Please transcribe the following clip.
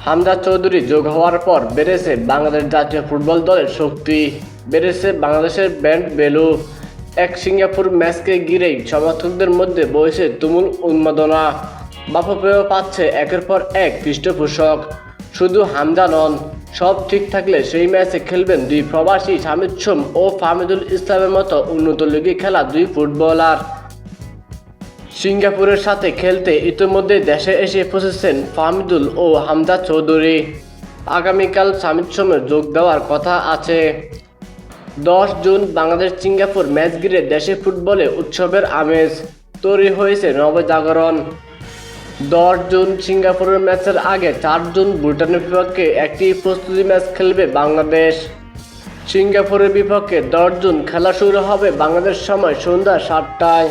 হামজা চৌধুরী যোগ হওয়ার পর বেড়েছে বাংলাদেশ জাতীয় ফুটবল দলের শক্তি, বেড়েছে বাংলাদেশের ব্র্যান্ড ভ্যালু। এক সিঙ্গাপুর ম্যাচকে ঘিরেই সমর্থকদের মধ্যে বইছে তুমুল উন্মাদনা। বাফুফেও পাচ্ছে একের পর এক পৃষ্ঠপোষক। শুধু হামজা নন, সব ঠিক থাকলে সেই ম্যাচে খেলবেন দুই প্রবাসী শামিদ সোম ও ফাহমিদুল ইসলামের মতো উন্নত লিগে খেলা দুই ফুটবলার। সিঙ্গাপুরের সাথে খেলতে ইতিমধ্যে দেশে এসে পৌঁছেছেন ফাহমিদুল ও হামজা চৌধুরী। আগামীকাল শামিদ সোমের যোগ দেওয়ার কথা আছে। 10 জুন বাংলাদেশ সিঙ্গাপুর ম্যাচ ঘিরে দেশে ফুটবলে উৎসবের আমেজ, তৈরি হয়েছে নবজাগরণ। 10 জুন সিঙ্গাপুরের ম্যাচের আগে 4 জুন ভুটানের বিপক্ষে একটি প্রস্তুতি ম্যাচ খেলবে বাংলাদেশ। সিঙ্গাপুরের বিপক্ষে 10 জুন খেলা শুরু হবে বাংলাদেশ সময় সন্ধ্যা 7টায়।